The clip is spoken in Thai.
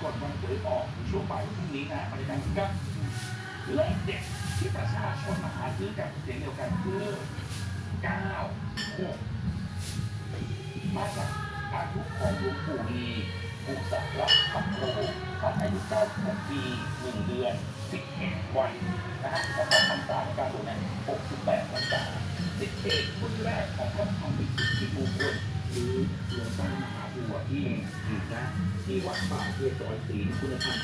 ก่อนวันหวยออกช่วงบ่ายพรุ่งนี้นะบรรยากาศกับเลขเด็ดที่ประชาชนมาหาซื้อกันเสียงเดียวกันคือ96มาจากอายุของหลวงปู่ลีปู่สักวัดคำโพท่านอายุ96 ปี 1 เดือน 11 วันนะฮะแล้วก็พรรษาในการบวชเนี่ย68 พรรษาสิทธิเอกรุ่นแรกของพระธรรมวิสุทธิมงคลหรือหลวงตามหาบัวที่นะที่วัดป่าเกศรศรีคุณธรรม